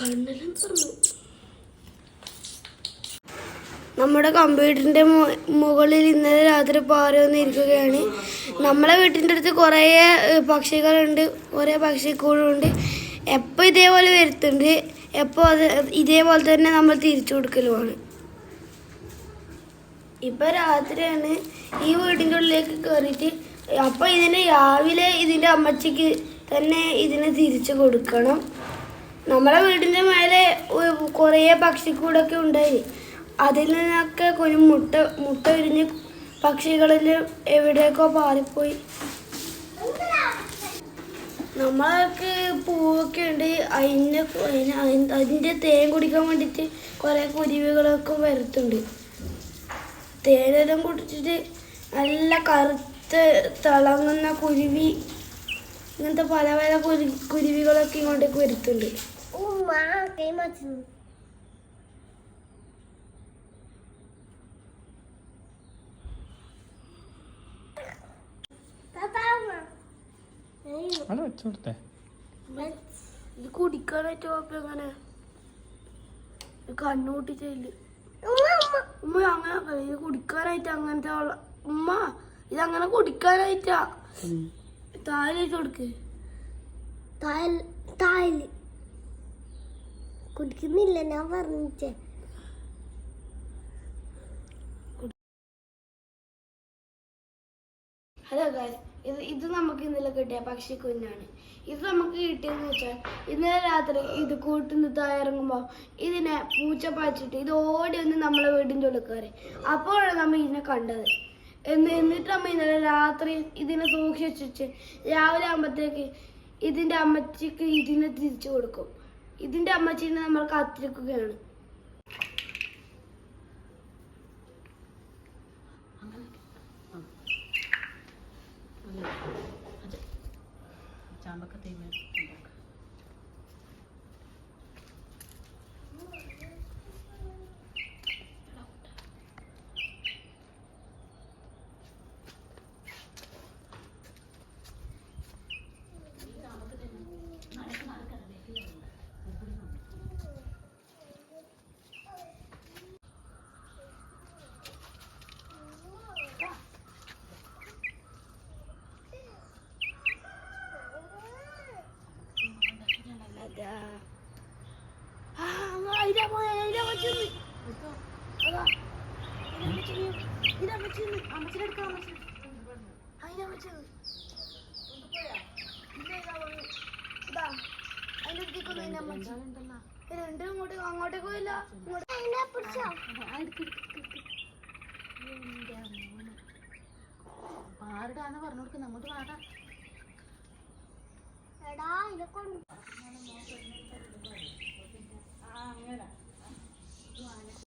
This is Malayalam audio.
കണ്ണെല്ലാം തുറന്നു. നമ്മുടെ കമ്പ്യൂട്ടറിൻ്റെ മുകളിൽ ഇന്നലെ രാത്രി പാറ വന്നിരിക്കുകയാണ്. നമ്മളെ വീട്ടിൻ്റെ അടുത്ത് കുറേ പക്ഷികളുണ്ട്, കുറേ പക്ഷിക്കൂടുണ്ട്. എപ്പോൾ ഇതേപോലെ വരുത്തുന്നുണ്ട്, എപ്പോൾ അത് ഇതേപോലെ തന്നെ നമ്മൾ തിരിച്ചു കൊടുക്കലുമാണ്. ഇപ്പം രാത്രിയാണ്. ഈ വീടിൻ്റെ ഉള്ളിലേക്ക് കയറിയിട്ട് അപ്പം ഇതിനെ രാവിലെ ഇതിൻ്റെ അമ്മച്ചിക്ക് തന്നെ ഇതിനെ തിരിച്ചു കൊടുക്കണം. നമ്മളെ വീടിൻ്റെ മേലെ കുറേ പക്ഷിക്കൂടൊക്കെ ഉണ്ടായി. അതിൽ നിന്നൊക്കെ മുട്ട വിരിഞ്ഞ് പക്ഷികളിൽ എവിടെയൊക്കെ പാറിപ്പോയി. നമ്മൾക്ക് പൂവൊക്കെ ഉണ്ട്. അതിൻ്റെ തേൻ കുടിക്കാൻ വേണ്ടിയിട്ട് കുറേ കുരുവികളൊക്കെ വരുത്തുണ്ട്. തേനെല്ലാം കുടിച്ചിട്ട് നല്ല കറുത്ത് തിളങ്ങുന്ന കുരുവി, ഇങ്ങനത്തെ പല പല കുരുവികളൊക്കെ ഇങ്ങോട്ടേക്ക് വരുത്തുണ്ട്. ഇത് കുടിക്കാനായിട്ട് എങ്ങനെ കണ്ണൂട്ടിച്ചില്ല ഉമ്മ. അങ്ങനെ ഇത് കുടിക്കാനായിട്ട് അങ്ങനത്തെ ഉമ്മ, ഇതങ്ങനെ കുടിക്കാനായിട്ടാ. താഴേക്ക് കൊടുക്ക്. താഴെ കുടിക്കുന്നില്ല, ഞാൻ പറഞ്ഞേ. ഹലോ ഗായ്സ്, ഇത് നമുക്ക് ഇന്നലെ കിട്ടിയ പക്ഷിക്കുഞ്ഞാണ്. ഇത് നമുക്ക് കിട്ടിയെന്ന് വെച്ചാൽ ഇന്നലെ രാത്രി ഇത് കൂട്ടിന്ന് ഇറങ്ങുമ്പോൾ ഇതിനെ പൂച്ച പാച്ചിട്ട് ഇത് ഓടി വന്ന് നമ്മളെ വീടിൻ്റെ ഉള്ളിൽ കയറി. അപ്പോഴാണ് നമ്മൾ ഇതിനെ കണ്ടത്. എന്നിട്ട് നമ്മൾ ഇന്നലെ രാത്രി ഇതിനെ സൂക്ഷിച്ച് രാവിലെ ആകുമ്പോഴത്തേക്ക് ഇതിൻ്റെ അമ്മച്ചിക്ക് ഇതിനെ തിരിച്ചു കൊടുക്കും. ഇതിൻ്റെ അമ്മച്ചിനെ നമ്മൾ കാത്തിരിക്കുകയാണ്. ചാമ്പക്ക തേങ്ങ അങ്ങോട്ടേക്ക് പോയില്ല. പാടാന്ന് പറഞ്ഞു കൊടുക്കുന്ന അങ്ങോട്ട് പാടാ.